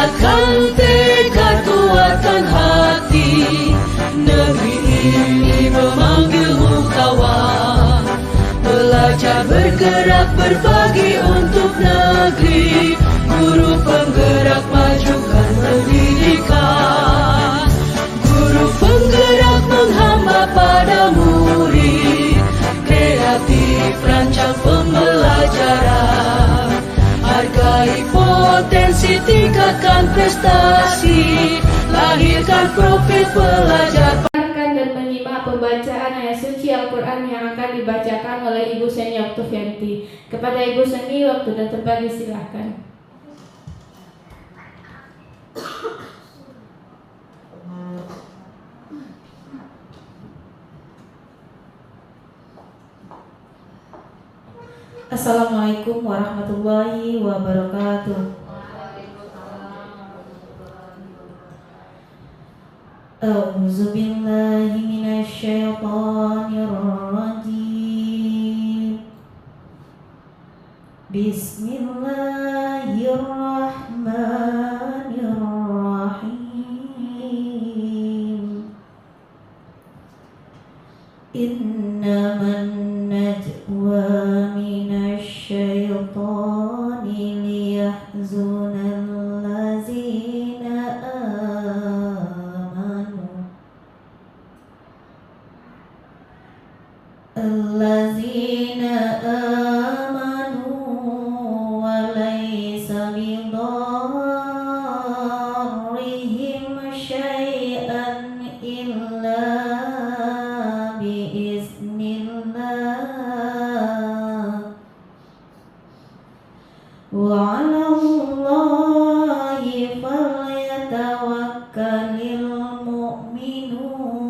Kuatkan tekad, kuatkan hati. Negeri ini memanggilmu kawan. Belajar bergerak berbagi untuk negeri. Guru penggerak majukan pendidikan. Guru penggerak menghamba pada murid. Kreatif rancang pembelajaran. Hargai potensi, tingkatkan prestasi. Lahirkan profil pelajar. Dan menyimak pembacaan ayat suci Al-Quran yang akan dibacakan oleh Ibu Seni Oktavianti. Kepada Ibu Seni, waktu dan tempat disilahkan. Assalamualaikum warahmatullahi wabarakatuh. A'udzu billahi minasy syaithanir rajim. Bismillahirrahmanirrahim. Innaman najwa minasy syaithani liyahzunal ladzina amanu wa laysa bidarrihim syai'an illa biiznillah wa 'alallahi falyatawakkalul mu'minun.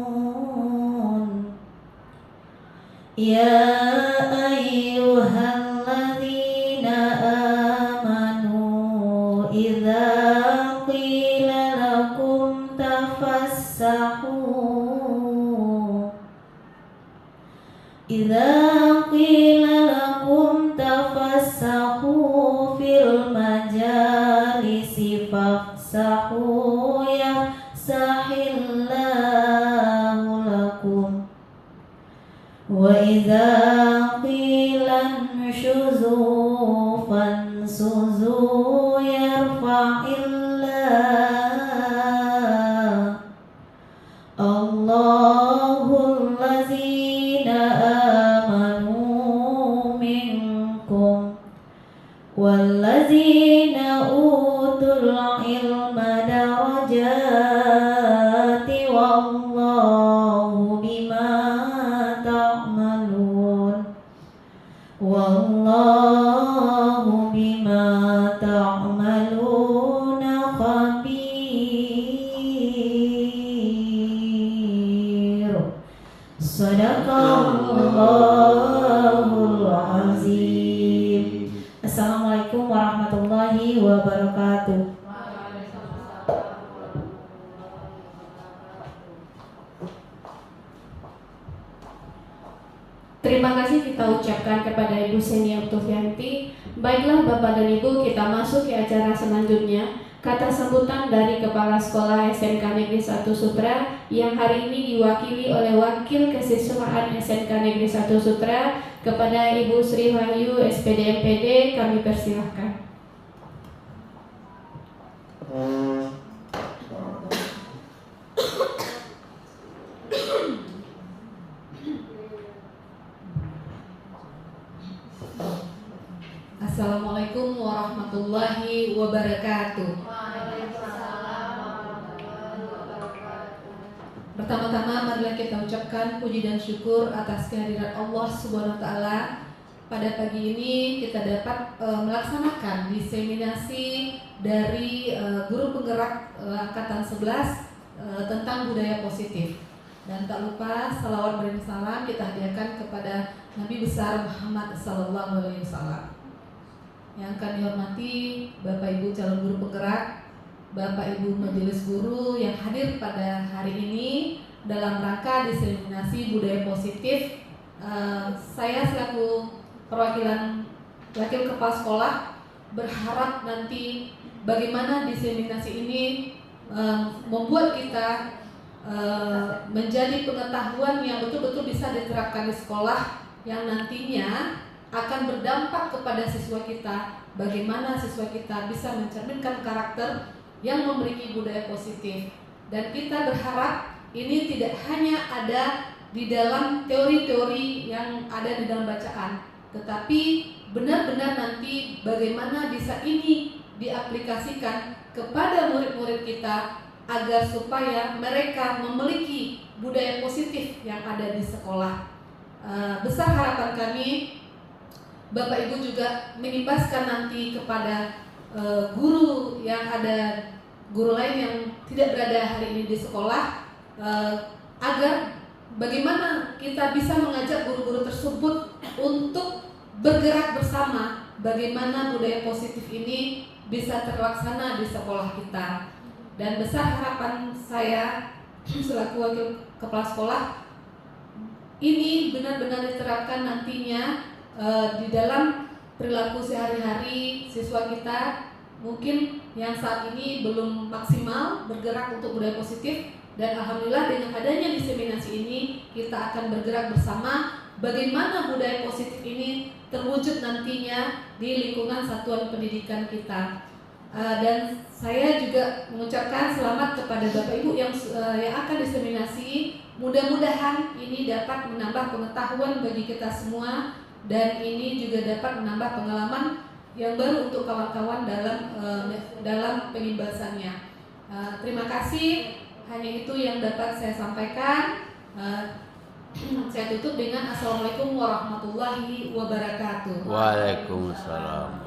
Ya ayyuhalladzina amanu idza qila lakum tafassahu fil majalisi fafsahu yafsahillahu lakum. Wa idza qila anshuzu fansuzu yarfa'illah Allahul ladzina amanu minkum wal ladzina utul ilma darajati wallahu bima wallahu bima ta'maluna khabir. Shadaqallahul azim. Assalamualaikum warahmatullahi wabarakatuh. Terima kasih kita ucapkan kepada Ibu Seni Oktavianti. Baiklah Bapak dan Ibu, kita masuk ke acara selanjutnya. Kata sambutan dari Kepala Sekolah SMK Negeri 1 Sutra yang hari ini diwakili oleh Wakil Kesiswaan SMK Negeri 1 Sutra kepada Ibu Sri Wahyu SPD MPD, kami persilahkan. Assalamualaikum warahmatullahi wabarakatuh. Pertama-tama marilah kita ucapkan puji dan syukur atas kehadiran Allah Subhanahu wa taala. Pada pagi ini kita dapat melaksanakan diseminasi dari guru penggerak angkatan 11 tentang budaya positif. Dan tak lupa salawat dan salam kita hadiahkan kepada Nabi besar Muhammad sallallahu alaihi wasallam. Yang akan dihormati Bapak Ibu calon guru penggerak, Bapak Ibu majelis guru yang hadir pada hari ini dalam rangka diseminasi budaya positif. Saya selaku perwakilan wakil kepala sekolah berharap nanti bagaimana diseminasi ini membuat kita menjadi pengetahuan yang betul-betul bisa diterapkan di sekolah, yang nantinya akan berdampak kepada siswa kita. Bagaimana siswa kita bisa mencerminkan karakter yang memiliki budaya positif. Dan kita berharap ini tidak hanya ada di dalam teori-teori yang ada di dalam bacaan, tetapi benar-benar nanti bagaimana bisa ini diaplikasikan kepada murid-murid kita, agar supaya mereka memiliki budaya positif yang ada di sekolah. Besar harapan kami, Bapak Ibu juga mengimbaskan nanti kepada guru yang ada, guru lain yang tidak berada hari ini di sekolah, agar bagaimana kita bisa mengajak guru-guru tersebut untuk bergerak bersama, bagaimana budaya positif ini bisa terlaksana di sekolah kita. Dan besar harapan saya selaku wakil kepala sekolah, ini benar-benar diterapkan nantinya di dalam perilaku sehari-hari siswa kita, mungkin yang saat ini belum maksimal bergerak untuk budaya positif. Dan alhamdulillah dengan adanya diseminasi ini, kita akan bergerak bersama bagaimana budaya positif ini terwujud nantinya di lingkungan satuan pendidikan kita. Dan saya juga mengucapkan selamat kepada Bapak Ibu yang akan diseminasi. Mudah-mudahan ini dapat menambah pengetahuan bagi kita semua, dan ini juga dapat menambah pengalaman yang baru untuk kawan-kawan dalam pengimbasannya. Terima kasih. Hanya itu yang dapat saya sampaikan. Saya tutup dengan Assalamualaikum warahmatullahi wabarakatuh. Waalaikumsalam.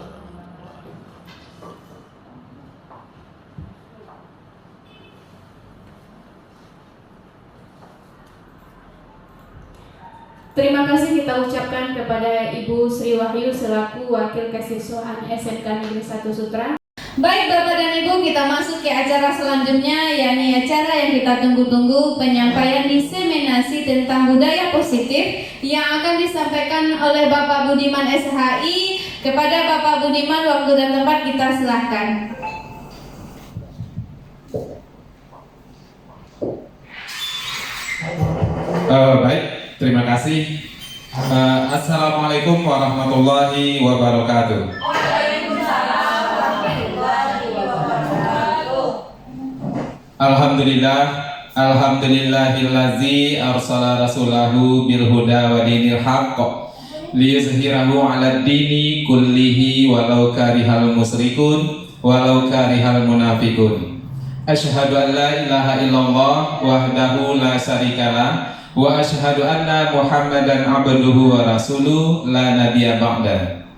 Terima kasih kita ucapkan kepada Ibu Sri Wahyu selaku Wakil Kesiswaan SMK Negeri 1 Sutra. Baik Bapak dan Ibu, kita masuk ke acara selanjutnya, yakni acara yang kita tunggu-tunggu, penyampaian diseminasi tentang budaya positif yang akan disampaikan oleh Bapak Budiman SHI. Kepada Bapak Budiman, waktu dan tempat kita silahkan. Baik, terima kasih. Assalamualaikum warahmatullahi wabarakatuh. Alhamdulillahillazi arsala rasulahu bil huda wa dinil haqq liyuzhirahu 'alad dini kullihi walau karihal musyrikun walau karihal munafiqun. Asyhadu an la ilaha illallah wahdahu la syarikalah wa asyhadu anna Muhammadan abduhu wa rasuluh la nabiyya ba'da.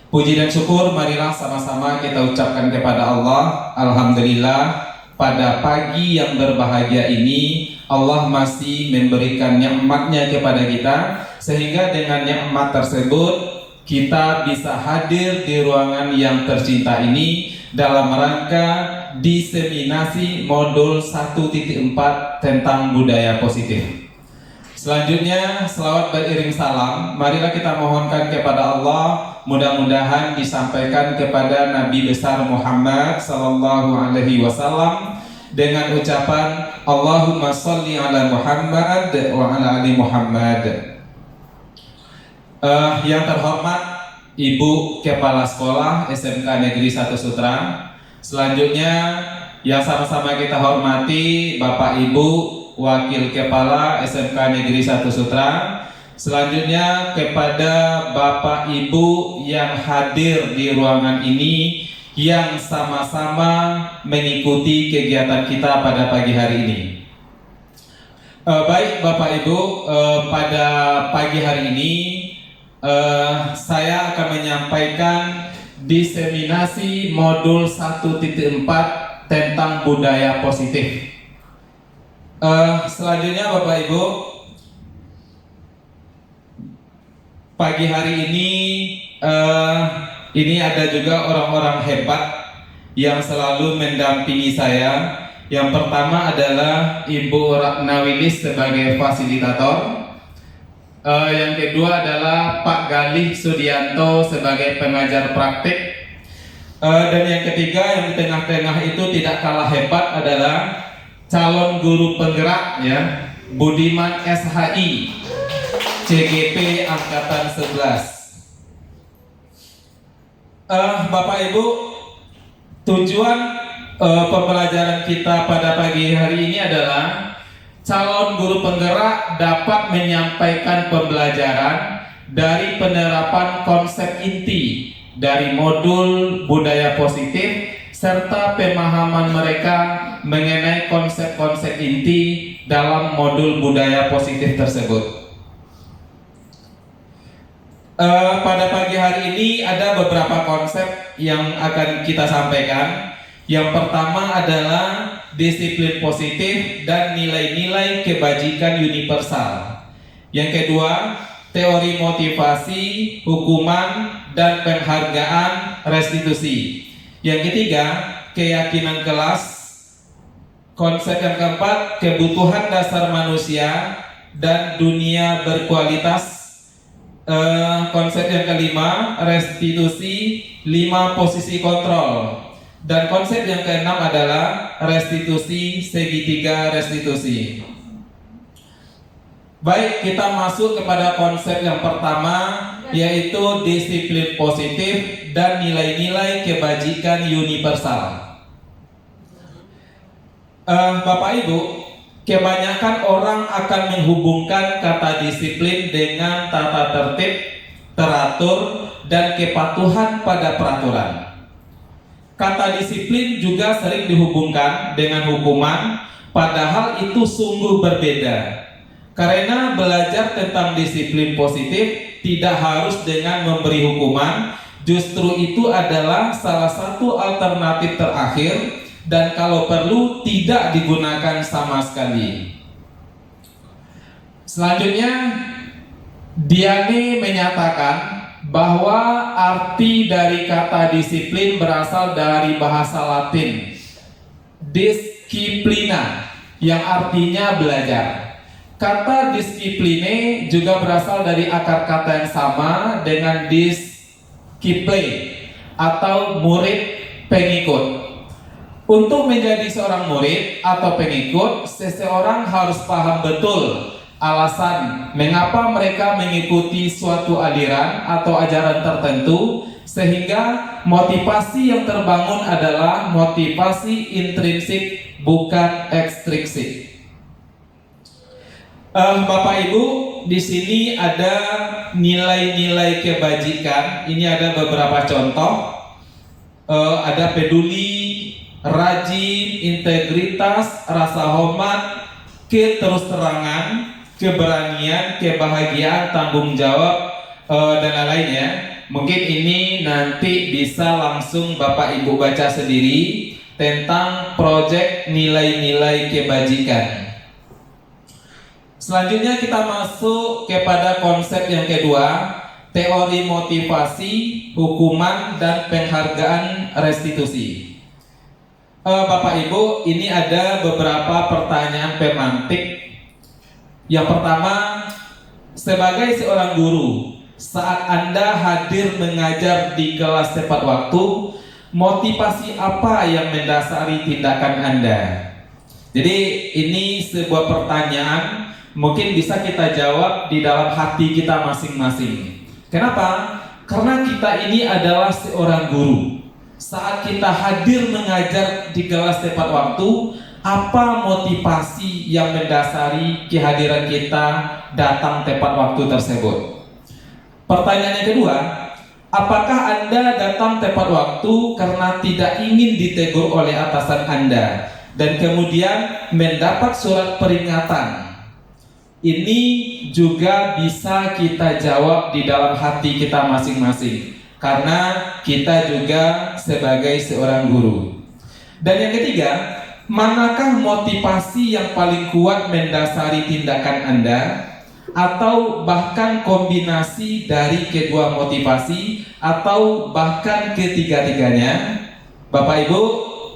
Puji dan syukur marilah sama-sama kita ucapkan kepada Allah. Alhamdulillah, pada pagi yang berbahagia ini Allah masih memberikan nikmat-Nya kepada kita, sehingga dengan nikmat tersebut kita bisa hadir di ruangan yang tercinta ini dalam rangka diseminasi modul 1.4 tentang budaya positif. Selanjutnya, selawat beriring salam, marilah kita mohonkan kepada Allah, mudah-mudahan disampaikan kepada Nabi besar Muhammad sallallahu alaihi wasallam dengan ucapan Allahumma sholli ala Muhammad wa ala ali Muhammad. Yang terhormat Ibu Kepala Sekolah SMK Negeri 1 Sutra. Selanjutnya yang sama-sama kita hormati Bapak Ibu Wakil Kepala SMK Negeri 1 Sutra. Selanjutnya kepada Bapak Ibu yang hadir di ruangan ini, yang sama-sama mengikuti kegiatan kita pada pagi hari ini. Baik Bapak Ibu, pada pagi hari ini saya akan menyampaikan diseminasi modul 1.4 tentang budaya positif. Selanjutnya Bapak Ibu, pagi hari ini ada juga orang-orang hebat yang selalu mendampingi saya. Yang pertama adalah Ibu Ratna Wilis sebagai fasilitator. Yang kedua adalah Pak Galih Sudianto sebagai pengajar praktik. Dan yang ketiga, yang di tengah-tengah itu tidak kalah hebat adalah calon guru penggerak ya, Budiman SHI, CGP angkatan 11. Bapak Ibu, tujuan pembelajaran kita pada pagi hari ini adalah calon guru penggerak dapat menyampaikan pembelajaran dari penerapan konsep inti dari modul budaya positif serta pemahaman mereka mengenai konsep-konsep inti dalam modul budaya positif tersebut. Pada pagi hari ini ada beberapa konsep yang akan kita sampaikan. Yang pertama adalah disiplin positif dan nilai-nilai kebajikan universal. Yang kedua, teori motivasi, hukuman, dan penghargaan restitusi. Yang ketiga, keyakinan kelas. Konsep yang keempat, kebutuhan dasar manusia dan dunia berkualitas. Konsep yang kelima, restitusi 5 posisi kontrol. Dan konsep yang keenam adalah restitusi segitiga restitusi. Baik, kita masuk kepada konsep yang pertama, yaitu disiplin positif dan nilai-nilai kebajikan universal. Bapak Ibu, kebanyakan orang akan menghubungkan kata disiplin dengan tata tertib, teratur, dan kepatuhan pada peraturan. Kata disiplin juga sering dihubungkan dengan hukuman, padahal itu sungguh berbeda. Karena belajar tentang disiplin positif tidak harus dengan memberi hukuman, justru itu adalah salah satu alternatif terakhir dan kalau perlu tidak digunakan sama sekali. Selanjutnya, Diani menyatakan bahwa arti dari kata disiplin berasal dari bahasa Latin disciplina yang artinya belajar. Kata discipline juga berasal dari akar kata yang sama dengan disciple atau murid pengikut. Untuk menjadi seorang murid atau pengikut, seseorang harus paham betul alasan mengapa mereka mengikuti suatu aliran atau ajaran tertentu, sehingga motivasi yang terbangun adalah motivasi intrinsik bukan ekstrinsik. Bapak Ibu, di sini ada nilai-nilai kebajikan. Ini ada beberapa contoh. Ada peduli, rajin, integritas, rasa hormat, keterus-terangan, keberanian, kebahagiaan, tanggung jawab, dan lain-lainnya. Mungkin ini nanti bisa langsung Bapak Ibu baca sendiri tentang proyek nilai-nilai kebajikan. Selanjutnya kita masuk kepada konsep yang kedua, teori motivasi, hukuman, dan penghargaan restitusi. Bapak Ibu, ini ada beberapa pertanyaan pemantik. Yang pertama, sebagai seorang guru, saat Anda hadir mengajar di kelas tepat waktu, motivasi apa yang mendasari tindakan Anda? Jadi ini sebuah pertanyaan, mungkin bisa kita jawab di dalam hati kita masing-masing. Kenapa? Karena kita ini adalah seorang guru. Saat kita hadir mengajar di kelas tepat waktu, apa motivasi yang mendasari kehadiran kita datang tepat waktu tersebut? Pertanyaan yang kedua, apakah Anda datang tepat waktu karena tidak ingin ditegur oleh atasan Anda dan kemudian mendapat surat peringatan? Ini juga bisa kita jawab di dalam hati kita masing-masing, karena kita juga sebagai seorang guru. Dan yang ketiga, manakah motivasi yang paling kuat mendasari tindakan Anda, atau bahkan kombinasi dari kedua motivasi, atau bahkan ketiga-tiganya? Bapak Ibu,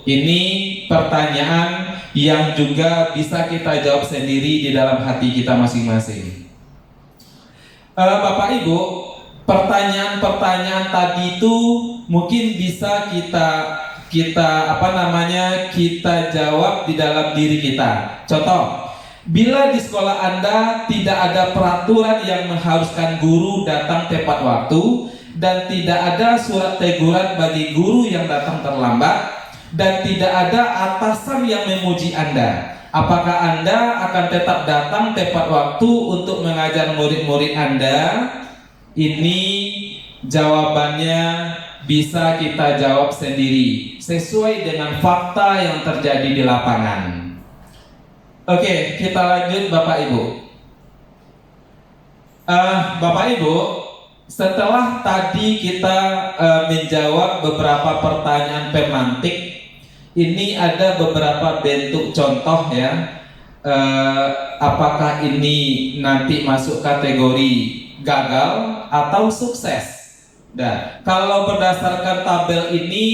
ini pertanyaan yang juga bisa kita jawab sendiri di dalam hati kita masing-masing. Bapak Ibu, pertanyaan-pertanyaan tadi itu mungkin bisa kita jawab di dalam diri kita. Contoh, bila di sekolah Anda tidak ada peraturan yang mengharuskan guru datang tepat waktu, dan tidak ada surat teguran bagi guru yang datang terlambat, dan tidak ada atasan yang memuji Anda, apakah Anda akan tetap datang tepat waktu untuk mengajar murid-murid Anda? Ini jawabannya bisa kita jawab sendiri sesuai dengan fakta yang terjadi di lapangan. Oke, kita lanjut Bapak Ibu. Bapak Ibu, setelah tadi kita menjawab beberapa pertanyaan pemantik, ini ada beberapa bentuk contoh ya. Apakah ini nanti masuk kategori gagal atau sukses? Nah, kalau berdasarkan tabel ini,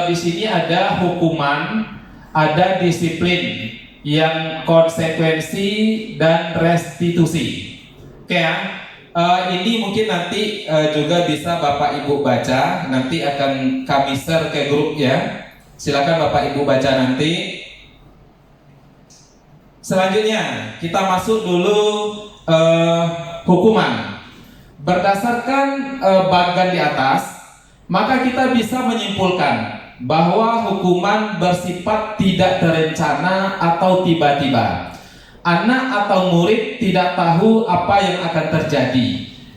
di sini ada hukuman, ada disiplin, yang konsekuensi dan restitusi. Oke ya, ini mungkin nanti juga bisa Bapak Ibu baca, nanti akan kami share ke grup ya. Silakan Bapak Ibu baca nanti. Selanjutnya kita masuk dulu hukuman. Berdasarkan bagan di atas, maka kita bisa menyimpulkan bahwa hukuman bersifat tidak terencana atau tiba-tiba. Anak atau murid tidak tahu apa yang akan terjadi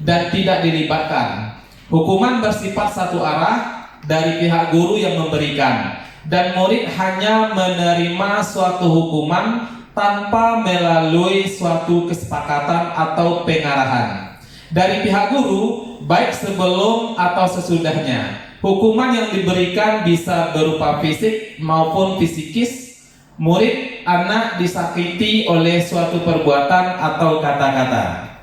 dan tidak dilibatkan. Hukuman bersifat satu arah dari pihak guru yang memberikan, dan murid hanya menerima suatu hukuman tanpa melalui suatu kesepakatan atau pengarahan dari pihak guru, baik sebelum atau sesudahnya. Hukuman yang diberikan bisa berupa fisik maupun psikis. Murid anak disakiti oleh suatu perbuatan atau kata-kata.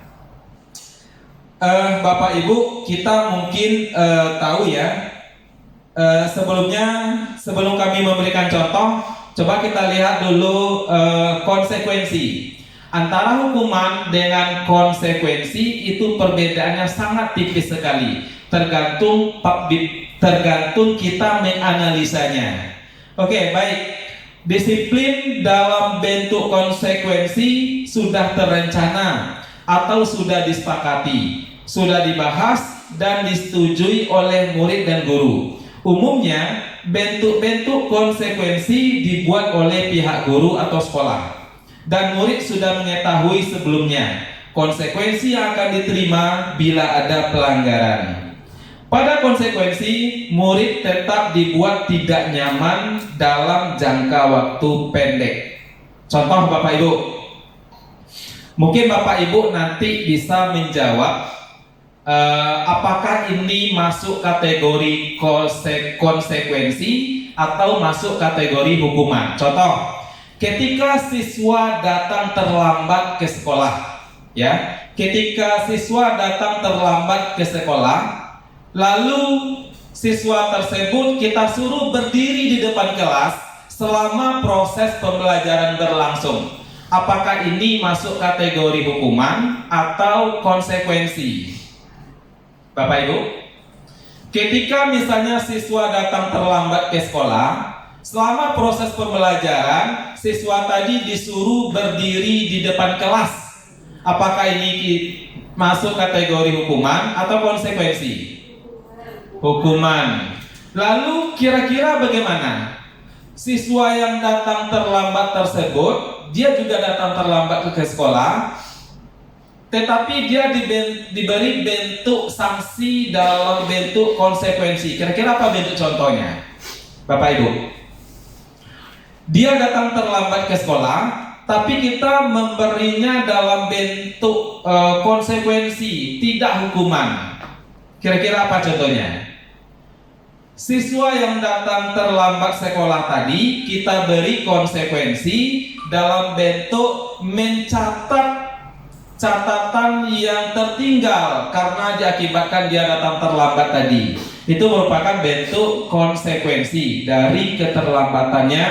Bapak Ibu, kita mungkin tahu ya. Sebelum kami memberikan contoh, coba kita lihat dulu konsekuensi. Antara hukuman dengan konsekuensi itu perbedaannya sangat tipis sekali. Tergantung kita menganalisanya. Oke, baik. Disiplin dalam bentuk konsekuensi sudah terencana atau sudah disepakati, sudah dibahas dan disetujui oleh murid dan guru. Umumnya, bentuk-bentuk konsekuensi dibuat oleh pihak guru atau sekolah, dan murid sudah mengetahui sebelumnya konsekuensi yang akan diterima bila ada pelanggaran. Pada konsekuensi, murid tetap dibuat tidak nyaman dalam jangka waktu pendek. Contoh Bapak Ibu, mungkin Bapak Ibu nanti bisa menjawab apakah ini masuk kategori konsekuensi atau masuk kategori hukuman. Contoh, ketika siswa datang terlambat ke sekolah, ya, ketika siswa datang terlambat ke sekolah, lalu siswa tersebut kita suruh berdiri di depan kelas selama proses pembelajaran berlangsung. Apakah ini masuk kategori hukuman atau konsekuensi? Bapak Ibu, ketika misalnya siswa datang terlambat ke sekolah, selama proses pembelajaran siswa tadi disuruh berdiri di depan kelas. Apakah ini masuk kategori hukuman atau konsekuensi? Hukuman. Lalu kira-kira bagaimana? Siswa yang datang terlambat tersebut, dia juga datang terlambat ke sekolah, tetapi dia diberi bentuk sanksi dalam bentuk konsekuensi. Kira-kira apa bentuk contohnya? Bapak Ibu, dia datang terlambat ke sekolah, tapi kita memberinya dalam bentuk konsekuensi, tidak hukuman. Kira-kira apa contohnya? Siswa yang datang terlambat sekolah tadi kita beri konsekuensi dalam bentuk mencatat catatan yang tertinggal karena diakibatkan dia datang terlambat tadi. Itu merupakan bentuk konsekuensi dari keterlambatannya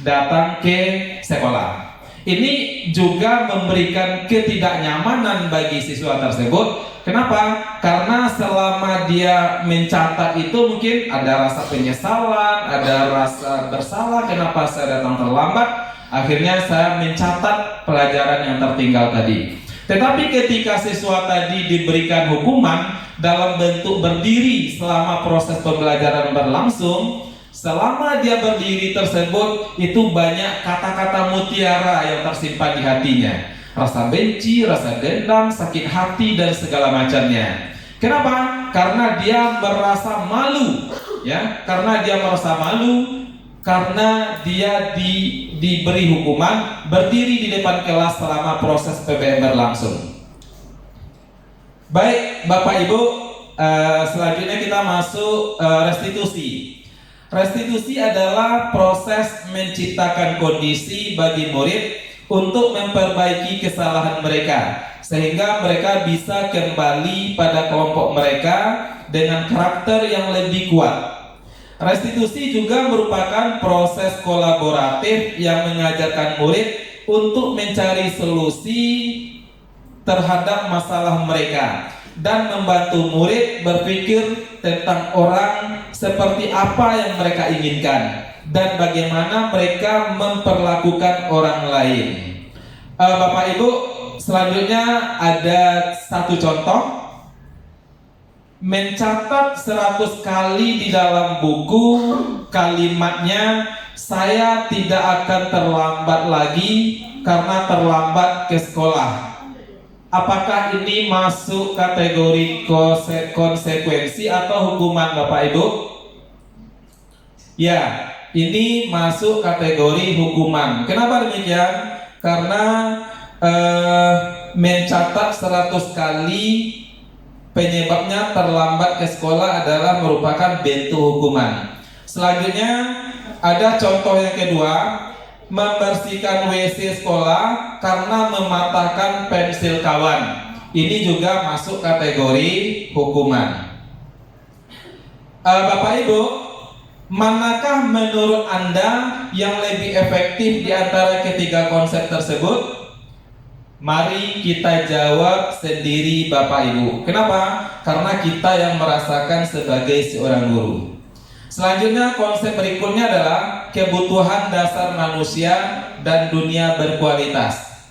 datang ke sekolah. Ini juga memberikan ketidaknyamanan bagi siswa tersebut. Kenapa? Karena selama dia mencatat itu mungkin ada rasa penyesalan, ada rasa bersalah, kenapa saya datang terlambat. Akhirnya saya mencatat pelajaran yang tertinggal tadi. Tetapi ketika siswa tadi diberikan hukuman dalam bentuk berdiri selama proses pembelajaran berlangsung, selama dia berdiri tersebut itu banyak kata-kata mutiara yang tersimpan di hatinya. Rasa benci, rasa dendam, sakit hati dan segala macamnya. Kenapa? Karena dia merasa malu, ya. Karena dia merasa malu karena dia diberi hukuman berdiri di depan kelas selama proses PBM berlangsung. Baik, Bapak Ibu, selanjutnya kita masuk restitusi. Restitusi adalah proses menciptakan kondisi bagi murid untuk memperbaiki kesalahan mereka sehingga mereka bisa kembali pada kelompok mereka dengan karakter yang lebih kuat. Restitusi juga merupakan proses kolaboratif yang mengajarkan murid untuk mencari solusi terhadap masalah mereka dan membantu murid berpikir tentang orang seperti apa yang mereka inginkan dan bagaimana mereka memperlakukan orang lain. Bapak Ibu, selanjutnya ada satu contoh. Mencatat 100 kali di dalam buku kalimatnya, saya tidak akan terlambat lagi karena terlambat ke sekolah. Apakah ini masuk kategori konsekuensi atau hukuman, Bapak Ibu? Ya, ini masuk kategori hukuman. Kenapa demikian? Karena mencatat 100 kali penyebabnya terlambat ke sekolah adalah merupakan bentuk hukuman. Selanjutnya ada contoh yang kedua, membersihkan WC sekolah karena mematahkan pensil kawan. Ini juga masuk kategori hukuman. Bapak Ibu, manakah menurut Anda yang lebih efektif di antara ketiga konsep tersebut? Mari kita jawab sendiri Bapak Ibu. Kenapa? Karena kita yang merasakan sebagai seorang guru. Selanjutnya konsep berikutnya adalah kebutuhan dasar manusia dan dunia berkualitas.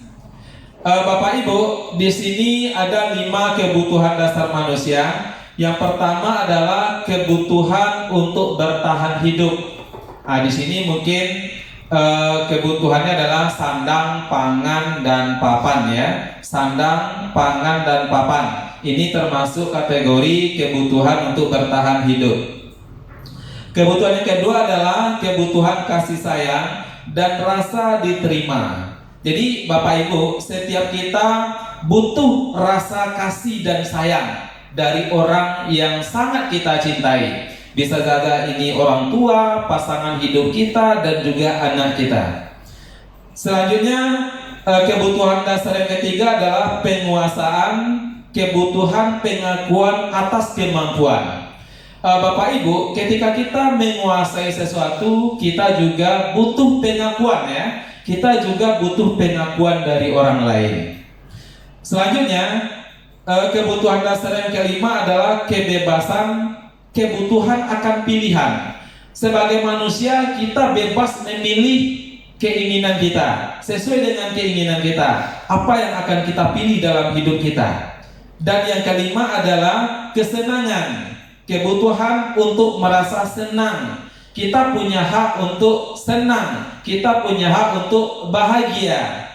Bapak Ibu, di sini ada 5 kebutuhan dasar manusia. Yang pertama adalah kebutuhan untuk bertahan hidup. Nah, di sini mungkin kebutuhannya adalah sandang, pangan, dan papan, ya. Sandang, pangan, dan papan. Ini termasuk kategori kebutuhan untuk bertahan hidup. Kebutuhan yang kedua adalah kebutuhan kasih sayang dan rasa diterima. Jadi Bapak Ibu, setiap kita butuh rasa kasih dan sayang dari orang yang sangat kita cintai. Bisa saja ini orang tua, pasangan hidup kita, dan juga anak kita. Selanjutnya, kebutuhan dasar yang ketiga adalah penguasaan, kebutuhan pengakuan atas kemampuan. Bapak Ibu, ketika kita menguasai sesuatu, kita juga butuh pengakuan, ya. Kita juga butuh pengakuan dari orang lain. Selanjutnya, kebutuhan dasar yang kelima adalah kebebasan, kebutuhan akan pilihan. Sebagai manusia kita bebas memilih keinginan kita, sesuai dengan keinginan kita, apa yang akan kita pilih dalam hidup kita. Dan yang kelima adalah kesenangan, kebutuhan untuk merasa senang. Kita punya hak untuk senang, kita punya hak untuk bahagia.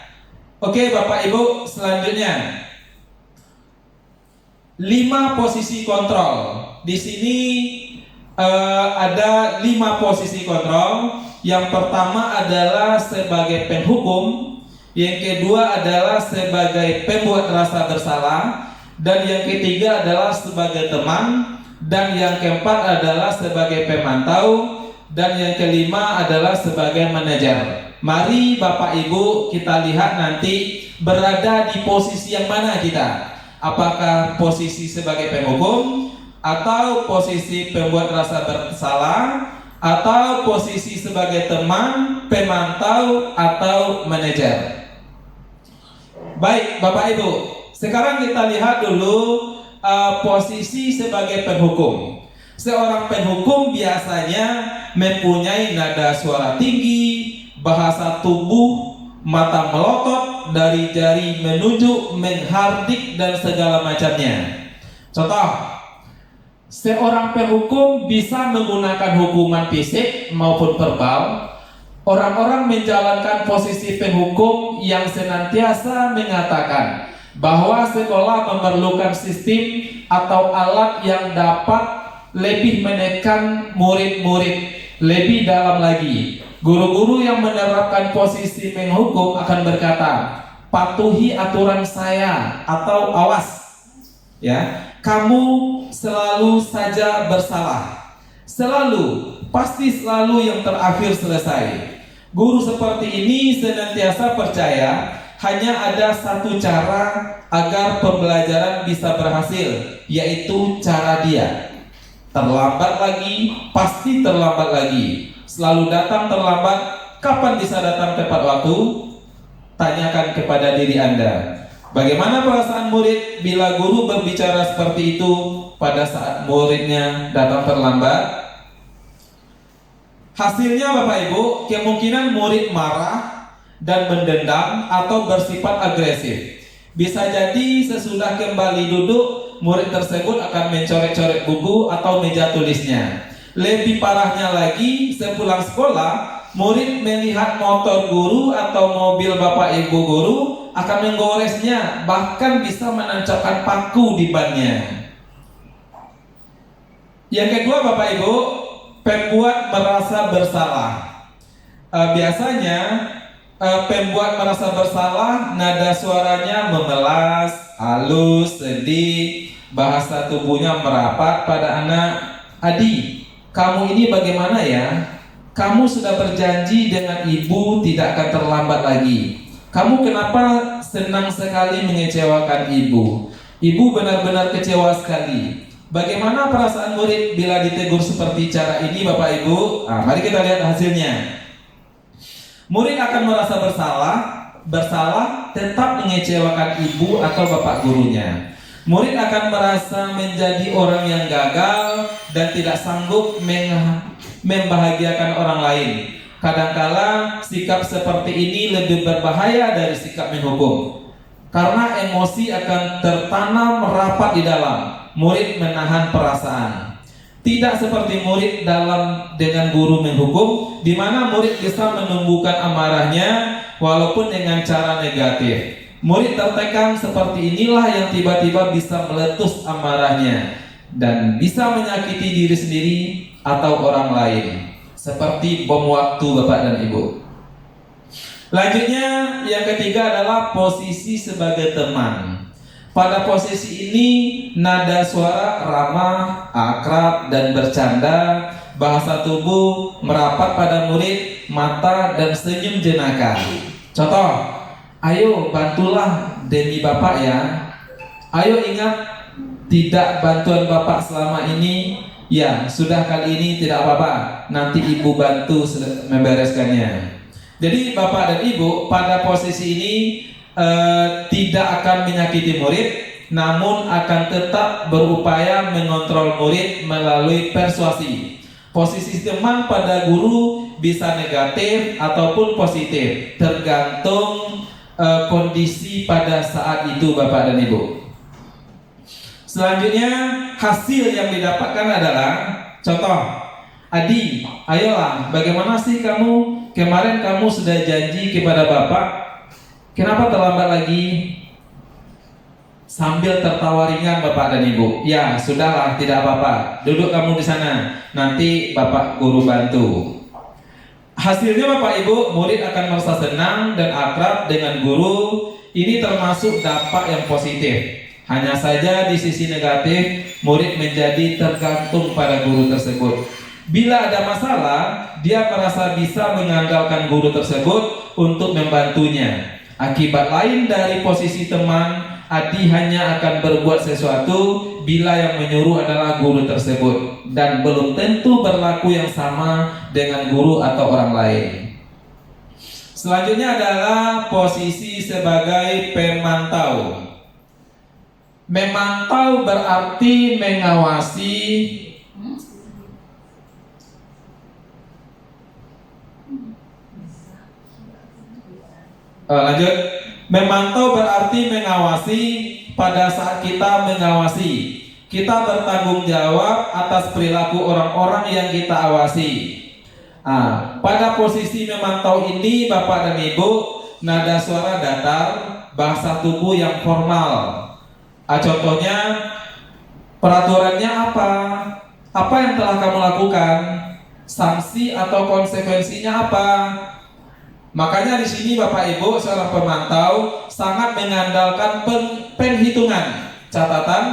Oke Bapak Ibu, selanjutnya 5 posisi kontrol. Di sini ada 5 posisi kontrol. Yang pertama adalah sebagai penghukum, yang kedua adalah sebagai pembuat rasa bersalah, dan yang ketiga adalah sebagai teman, dan yang keempat adalah sebagai pemantau, dan yang kelima adalah sebagai manajer. Mari Bapak Ibu kita lihat nanti berada di posisi yang mana kita. Apakah posisi sebagai penghukum, atau posisi pembuat rasa bersalah, atau posisi sebagai teman, pemantau, atau manajer. Baik, Bapak Ibu, sekarang kita lihat dulu posisi sebagai penhukum. Seorang penhukum biasanya mempunyai nada suara tinggi, bahasa tubuh, mata melotot, dari jari menunjuk, menghardik, dan segala macamnya. Contoh, seorang penghukum bisa menggunakan hukuman fisik maupun verbal. Orang-orang menjalankan posisi penghukum yang senantiasa mengatakan bahwa sekolah memerlukan sistem atau alat yang dapat lebih menekan murid-murid lebih dalam lagi. Guru-guru yang menerapkan posisi penghukum akan berkata, patuhi aturan saya, atau awas ya, kamu selalu saja bersalah, selalu, pasti selalu yang terakhir selesai. Guru seperti ini senantiasa percaya hanya ada satu cara agar pembelajaran bisa berhasil, yaitu cara dia. Terlambat lagi, pasti terlambat lagi. Selalu datang terlambat, kapan bisa datang tepat waktu? Tanyakan kepada diri Anda. Bagaimana perasaan murid bila guru berbicara seperti itu pada saat muridnya datang terlambat? Hasilnya Bapak Ibu, kemungkinan murid marah dan mendendam atau bersifat agresif. Bisa jadi sesudah kembali duduk, murid tersebut akan mencoret-coret buku atau meja tulisnya. Lebih parahnya lagi, sepulang sekolah, murid melihat motor guru atau mobil Bapak Ibu guru akan menggoresnya, bahkan bisa menancapkan paku di bannya. Yang kedua Bapak Ibu, pembuat merasa bersalah. Biasanya pembuat merasa bersalah, nada suaranya memelas, halus, sedih, bahasa tubuhnya merapat pada anak. Adi, kamu ini bagaimana ya? Kamu sudah berjanji dengan ibu tidak akan terlambat lagi. Kamu kenapa senang sekali mengecewakan ibu? Ibu benar-benar kecewa sekali. Bagaimana perasaan murid bila ditegur seperti cara ini Bapak Ibu? Nah, mari kita lihat hasilnya. Murid akan merasa bersalah tetap mengecewakan ibu atau bapak gurunya. Murid akan merasa menjadi orang yang gagal dan tidak sanggup membahagiakan orang lain. Kadangkala sikap seperti ini lebih berbahaya dari sikap menghukum. Karena emosi akan tertanam rapat di dalam. Murid menahan perasaan. Tidak seperti murid dengan guru menghukum, di mana murid bisa menumbuhkan amarahnya walaupun dengan cara negatif. Murid tertekan seperti inilah yang tiba-tiba bisa meletus amarahnya dan bisa menyakiti diri sendiri atau orang lain, seperti bom waktu Bapak dan Ibu. Selanjutnya yang ketiga adalah posisi sebagai teman. Pada posisi ini nada suara ramah, akrab, dan bercanda. Bahasa tubuh merapat pada murid, mata dan senyum jenaka. Contoh, ayo bantulah demi Bapak ya. Ayo ingat, tidak bantuan Bapak selama ini. Ya, sudah kali ini tidak apa-apa. Nanti Ibu bantu membereskannya. Jadi Bapak dan Ibu pada posisi ini tidak akan menyakiti murid, namun akan tetap berupaya mengontrol murid melalui persuasi. Posisi teman pada guru bisa negatif ataupun positif, tergantung kondisi pada saat itu Bapak dan Ibu. Selanjutnya hasil yang didapatkan adalah contoh, Adi, ayolah, bagaimana sih kamu? Kemarin kamu sudah janji kepada Bapak, kenapa terlambat lagi? Sambil tertawa ringan Bapak dan Ibu. Ya, sudahlah, tidak apa-apa. Duduk kamu di sana. Nanti Bapak guru bantu. Hasilnya Bapak Ibu, murid akan merasa senang dan akrab dengan guru. Ini termasuk dampak yang positif. Hanya saja di sisi negatif, murid menjadi tergantung pada guru tersebut. Bila ada masalah, dia merasa bisa mengandalkan guru tersebut untuk membantunya. Akibat lain dari posisi teman, Adi hanya akan berbuat sesuatu bila yang menyuruh adalah guru tersebut, dan belum tentu berlaku yang sama dengan guru atau orang lain. Selanjutnya adalah posisi sebagai pemantau. Memantau berarti mengawasi lanjut. Memantau berarti mengawasi. Pada saat kita mengawasi, kita bertanggung jawab atas perilaku orang-orang yang kita awasi. Pada posisi memantau ini, Bapak dan Ibu, nada suara datar, bahasa tubuh yang formal. Contohnya, peraturannya apa? Apa yang telah kamu lakukan? Sanksi atau konsekuensinya apa? Makanya di sini Bapak Ibu seorang pemantau sangat mengandalkan penghitungan, catatan,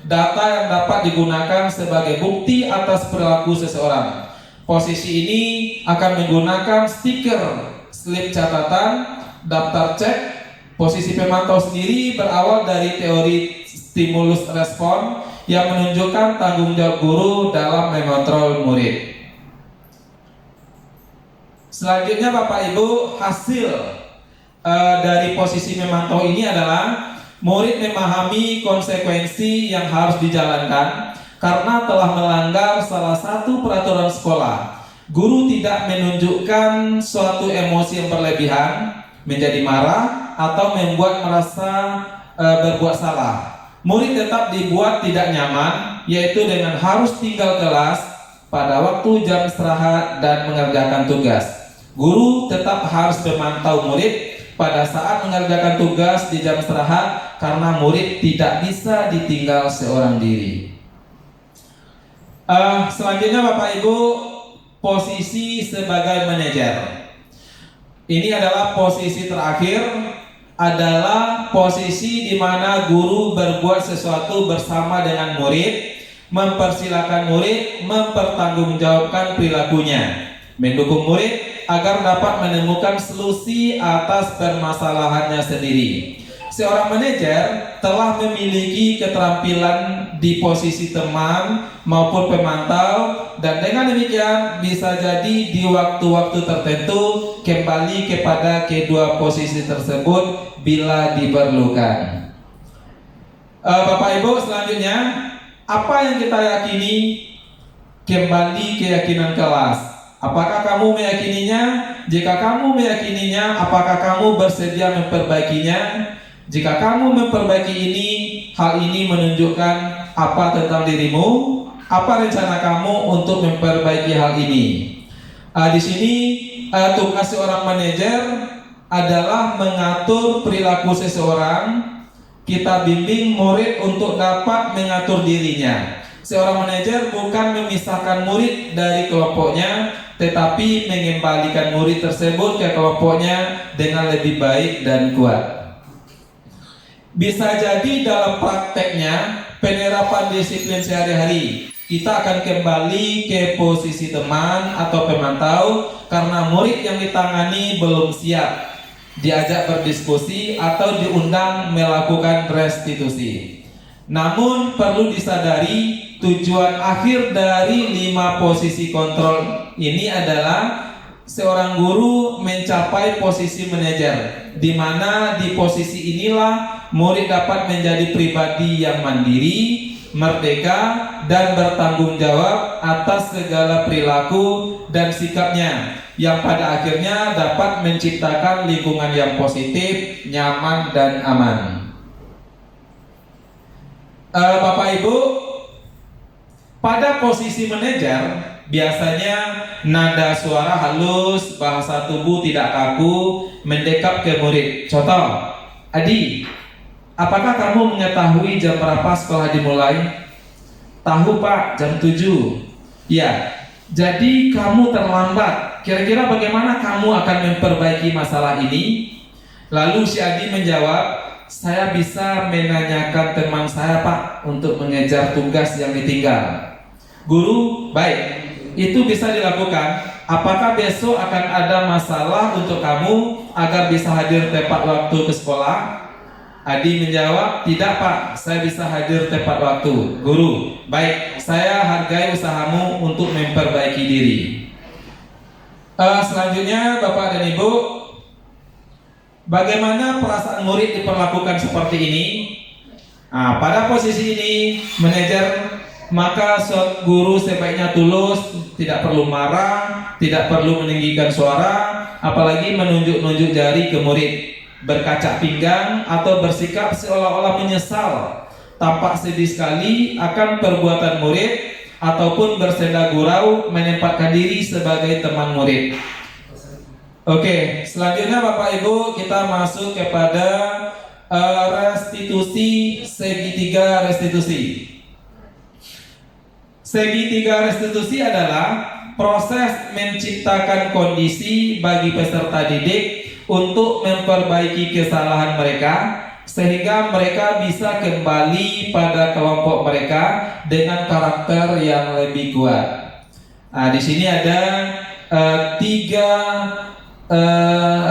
data yang dapat digunakan sebagai bukti atas perilaku seseorang. Posisi ini akan menggunakan stiker, slip catatan, daftar cek. Posisi pemantau sendiri berawal dari teori stimulus respon yang menunjukkan tanggung jawab guru dalam mengontrol murid. Selanjutnya Bapak Ibu, hasil dari posisi memantau ini adalah murid memahami konsekuensi yang harus dijalankan karena telah melanggar salah satu peraturan sekolah. Guru tidak menunjukkan suatu emosi yang berlebihan, menjadi marah atau membuat merasa berbuat salah. Murid tetap dibuat tidak nyaman, yaitu dengan harus tinggal kelas pada waktu jam istirahat dan mengerjakan tugas. Guru tetap harus memantau murid pada saat mengerjakan tugas di jam istirahat karena murid tidak bisa ditinggal seorang diri. Selanjutnya Bapak Ibu, posisi sebagai manajer. Ini adalah posisi terakhir, adalah posisi di mana guru berbuat sesuatu bersama dengan murid, mempersilakan murid mempertanggungjawabkan perilakunya, mendukung murid agar dapat menemukan solusi atas permasalahannya sendiri. Seorang manajer telah memiliki keterampilan di posisi teman maupun pemantau, dan dengan demikian bisa jadi di waktu-waktu tertentu kembali kepada kedua posisi tersebut bila diperlukan. Bapak Ibu, selanjutnya apa yang kita yakini? Kembali keyakinan kelas. Apakah kamu meyakininya? Jika kamu meyakininya, apakah kamu bersedia memperbaikinya? Jika kamu memperbaiki ini, hal ini menunjukkan apa tentang dirimu? Apa rencana kamu untuk memperbaiki hal ini? Di sini tugas seorang manajer adalah mengatur perilaku seseorang. Kita bimbing murid untuk dapat mengatur dirinya. Seorang manajer bukan memisahkan murid dari kelompoknya, tetapi mengembalikan murid tersebut ke kelompoknya dengan lebih baik dan kuat. Bisa jadi dalam prakteknya penerapan disiplin sehari-hari, kita akan kembali ke posisi teman atau pemantau karena murid yang ditangani belum siap diajak berdiskusi atau diundang melakukan restitusi. Namun perlu disadari, tujuan akhir dari 5 posisi kontrol ini adalah seorang guru mencapai posisi manajer, di mana di posisi inilah murid dapat menjadi pribadi yang mandiri, merdeka, dan bertanggung jawab atas segala perilaku dan sikapnya, yang pada akhirnya dapat menciptakan lingkungan yang positif, nyaman, dan aman. Bapak Ibu, pada posisi manajer biasanya nada suara halus, bahasa tubuh tidak kaku, mendekap ke murid. Contoh, Adi, apakah kamu mengetahui jam berapa sekolah dimulai? Tahu Pak, jam 7. Ya, jadi kamu terlambat. Kira-kira bagaimana kamu akan memperbaiki masalah ini? Lalu si Adi menjawab, saya bisa menanyakan teman saya Pak untuk mengejar tugas yang ditinggal. Guru, baik, itu bisa dilakukan. Apakah besok akan ada masalah untuk kamu agar bisa hadir tepat waktu ke sekolah? Adi menjawab, tidak Pak, saya bisa hadir tepat waktu. Guru, baik, saya hargai usahamu untuk memperbaiki diri. Selanjutnya Bapak dan Ibu, Bagaimana perasaan murid diperlakukan seperti ini? Nah, pada posisi ini manajer, maka guru sebaiknya tulus, tidak perlu marah, tidak perlu meninggikan suara, apalagi menunjuk-nunjuk jari ke murid, berkaca pinggang atau bersikap seolah-olah menyesal, tampak sedih sekali akan perbuatan murid, ataupun bersenda gurau menempatkan diri sebagai teman murid. Oke, selanjutnya Bapak Ibu kita masuk kepada restitusi, segitiga restitusi. Segitiga restitusi adalah proses menciptakan kondisi bagi peserta didik untuk memperbaiki kesalahan mereka sehingga mereka bisa kembali pada kelompok mereka dengan karakter yang lebih kuat. Nah, di sini ada 3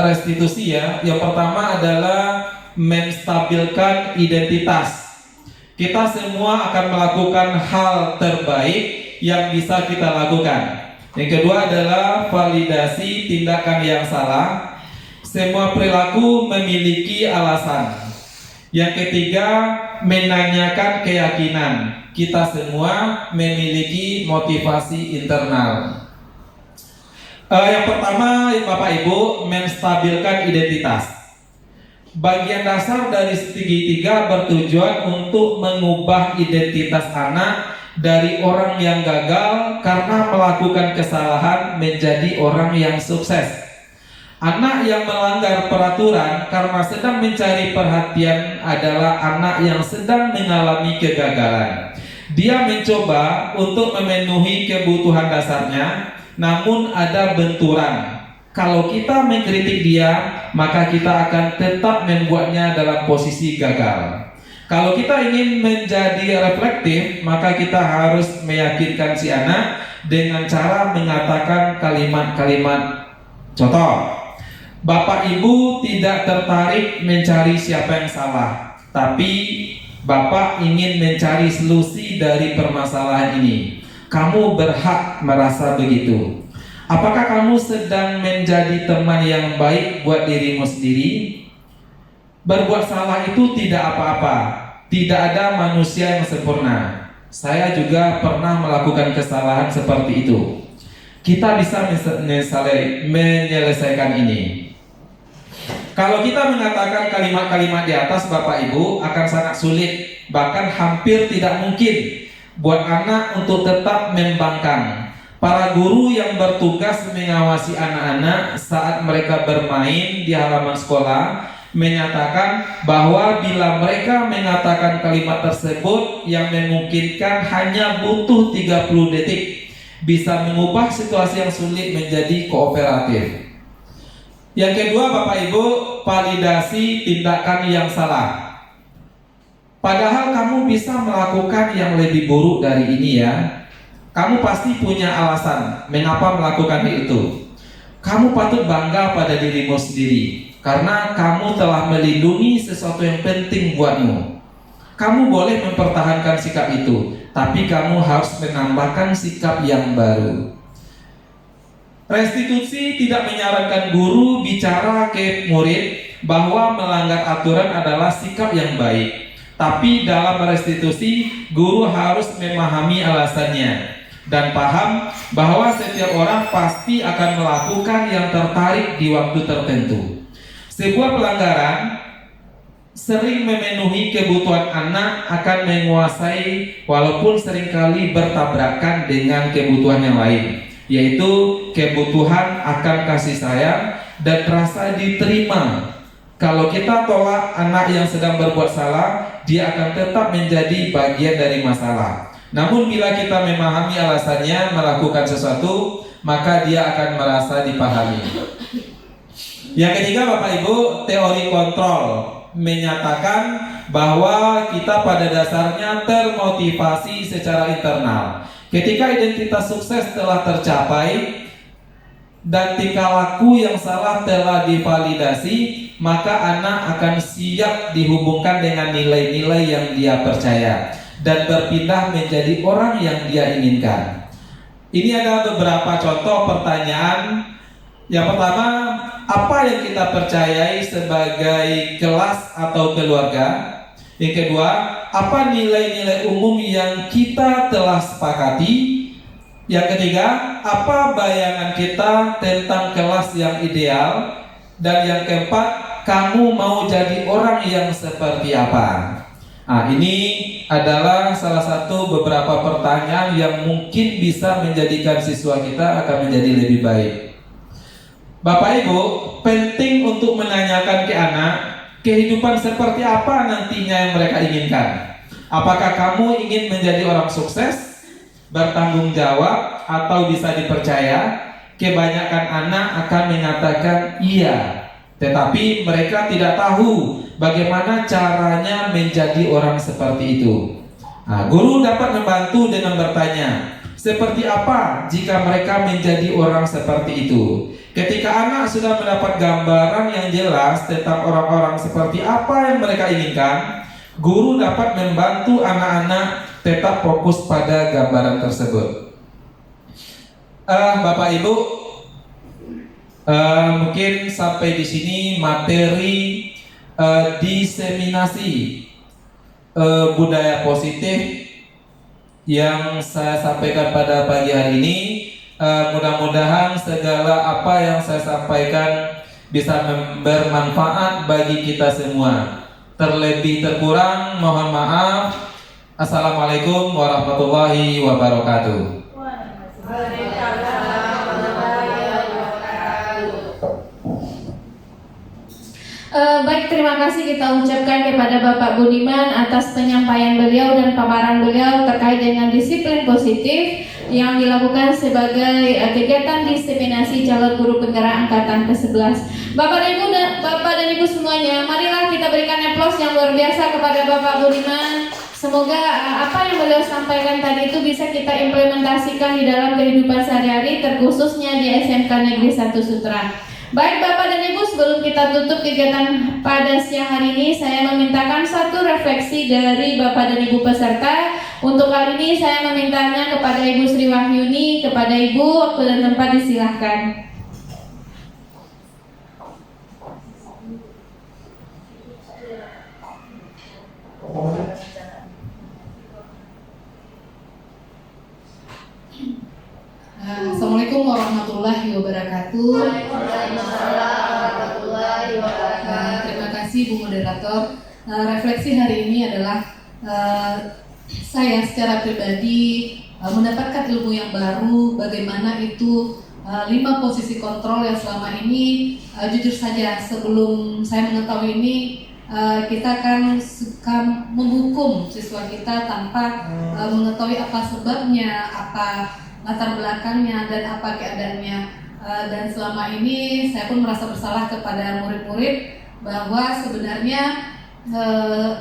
restitusi ya. Yang pertama adalah menstabilkan identitas. Kita semua akan melakukan hal terbaik yang bisa kita lakukan. Yang kedua adalah validasi tindakan yang salah. Semua perilaku memiliki alasan. Yang ketiga, menanyakan keyakinan. Kita semua memiliki motivasi internal. Yang pertama, Bapak Ibu, menstabilkan identitas. Bagian dasar dari segitiga bertujuan untuk mengubah identitas anak dari orang yang gagal karena melakukan kesalahan menjadi orang yang sukses. Anak yang melanggar peraturan karena sedang mencari perhatian adalah anak yang sedang mengalami kegagalan. Dia mencoba untuk memenuhi kebutuhan dasarnya, namun ada benturan. Kalau kita mengkritik dia, maka kita akan tetap membuatnya dalam posisi gagal. Kalau kita ingin menjadi reflektif, maka kita harus meyakinkan si anak dengan cara mengatakan kalimat-kalimat. Contoh, Bapak Ibu tidak tertarik mencari siapa yang salah, tapi Bapak ingin mencari solusi dari permasalahan ini. Kamu berhak merasa begitu. Apakah kamu sedang menjadi teman yang baik buat dirimu sendiri? Berbuat salah itu tidak apa-apa. Tidak ada manusia yang sempurna. Saya juga pernah melakukan kesalahan seperti itu. Kita bisa menyelesaikan ini. Kalau kita mengatakan kalimat-kalimat di atas, Bapak Ibu, akan sangat sulit, bahkan hampir tidak mungkin buat anak untuk tetap membangkang. Para guru yang bertugas mengawasi anak-anak saat mereka bermain di halaman sekolah menyatakan bahwa bila mereka mengatakan kalimat tersebut yang memungkinkan hanya butuh 30 detik, bisa mengubah situasi yang sulit menjadi kooperatif. Yang kedua, Bapak Ibu, validasi tindakan yang salah. Padahal kamu bisa melakukan yang lebih buruk dari ini ya. Kamu pasti punya alasan mengapa melakukan itu. Kamu patut bangga pada dirimu sendiri karena kamu telah melindungi sesuatu yang penting buatmu. Kamu boleh mempertahankan sikap itu, tapi kamu harus menambahkan sikap yang baru. Restitusi tidak menyarankan guru bicara ke murid bahwa melanggar aturan adalah sikap yang baik. Tapi dalam restitusi, guru harus memahami alasannya dan paham bahwa setiap orang pasti akan melakukan yang tertarik di waktu tertentu. Sebuah pelanggaran sering memenuhi kebutuhan anak akan menguasai walaupun seringkali bertabrakan dengan kebutuhan yang lain, yaitu kebutuhan akan kasih sayang dan rasa diterima. Kalau kita tolak anak yang sedang berbuat salah, dia akan tetap menjadi bagian dari masalah. Namun bila kita memahami alasannya melakukan sesuatu, maka dia akan merasa dipahami. Yang ketiga, Bapak Ibu, teori kontrol menyatakan bahwa kita pada dasarnya termotivasi secara internal. Ketika identitas sukses telah tercapai dan tingkah laku yang salah telah divalidasi, maka anak akan siap dihubungkan dengan nilai-nilai yang dia percaya dan berpindah menjadi orang yang dia inginkan. Ini ada beberapa contoh pertanyaan. Yang pertama, apa yang kita percayai sebagai kelas atau keluarga? Yang kedua, apa nilai-nilai umum yang kita telah sepakati? Yang ketiga, apa bayangan kita tentang kelas yang ideal? Dan yang keempat, kamu mau jadi orang yang seperti apa? Nah, ini adalah salah satu beberapa pertanyaan yang mungkin bisa menjadikan siswa kita akan menjadi lebih baik. Bapak Ibu, penting untuk menanyakan ke anak, kehidupan seperti apa nantinya yang mereka inginkan. Apakah kamu ingin menjadi orang sukses, bertanggung jawab, atau bisa dipercaya? Kebanyakan anak akan mengatakan iya, tetapi mereka tidak tahu bagaimana caranya menjadi orang seperti itu. Nah, guru dapat membantu dengan bertanya, seperti apa jika mereka menjadi orang seperti itu? Ketika anak sudah mendapat gambaran yang jelas tentang orang-orang seperti apa yang mereka inginkan, guru dapat membantu anak-anak tetap fokus pada gambaran tersebut. Bapak Ibu, mungkin sampai di sini materi diseminasi budaya positif yang saya sampaikan pada pagi hari ini. Mudah-mudahan segala apa yang saya sampaikan bisa bermanfaat bagi kita semua. Terlebih terkurang mohon maaf. Assalamualaikum warahmatullahi wabarakatuh. Baik, terima kasih kita ucapkan kepada Bapak Budiman atas penyampaian beliau dan paparan beliau terkait dengan disiplin positif yang dilakukan sebagai kegiatan diseminasi calon guru penggerak angkatan ke-11. Bapak dan Ibu semuanya, marilah kita berikan aplaus yang luar biasa kepada Bapak Budiman. Semoga apa yang beliau sampaikan tadi itu bisa kita implementasikan di dalam kehidupan sehari-hari, terkhususnya di SMK Negeri 1 Sutra. Baik Bapak dan Ibu, sebelum kita tutup kegiatan pada siang hari ini, saya memintakan satu refleksi dari Bapak dan Ibu peserta. Untuk kali ini saya memintanya kepada Ibu Sri Wahyuni. Kepada Ibu, waktu dan tempat disilahkan. Assalamualaikum warahmatullahi wabarakatuh. Terima kasih Bu Moderator. Refleksi hari ini adalah saya secara pribadi mendapatkan ilmu yang baru, bagaimana itu 5 posisi kontrol yang selama ini jujur saja sebelum saya mengetahui ini kita kan suka menghukum siswa kita tanpa mengetahui apa sebabnya, apa latar belakangnya, dan apa keadaannya. Dan selama ini saya pun merasa bersalah kepada murid-murid bahwa sebenarnya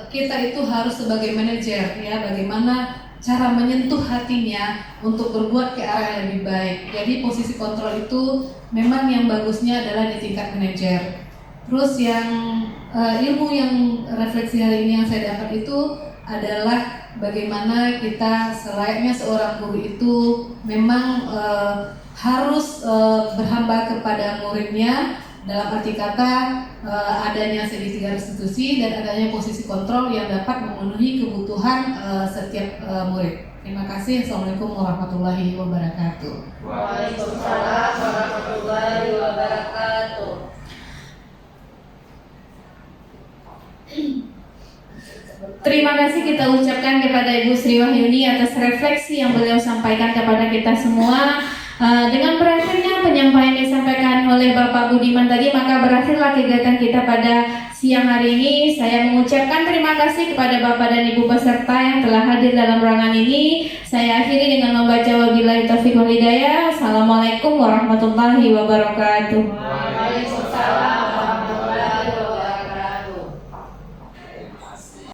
kita itu harus sebagai manajer, ya, bagaimana cara menyentuh hatinya untuk berbuat ke arah yang lebih baik. Jadi posisi kontrol itu memang yang bagusnya adalah di tingkat manajer. Terus yang ilmu yang refleksi hari ini yang saya dapat itu adalah bagaimana kita selayaknya seorang guru itu memang harus berhamba kepada muridnya, dalam arti kata adanya segitiga restitusi dan adanya posisi kontrol yang dapat memenuhi kebutuhan setiap murid. Terima kasih. Assalamualaikum warahmatullahi wabarakatuh. Waalaikumsalam warahmatullahi wabarakatuh. Terima kasih kita ucapkan kepada Ibu Sri Wahyuni atas refleksi yang beliau sampaikan kepada kita semua. Dengan berakhirnya penyampaian yang disampaikan oleh Bapak Budiman tadi, maka berakhirlah kegiatan kita pada siang hari ini. Saya mengucapkan terima kasih kepada Bapak dan Ibu peserta yang telah hadir dalam ruangan ini. Saya akhiri dengan membaca wabillahi taufiq wal hidayah. Assalamualaikum warahmatullahi wabarakatuh.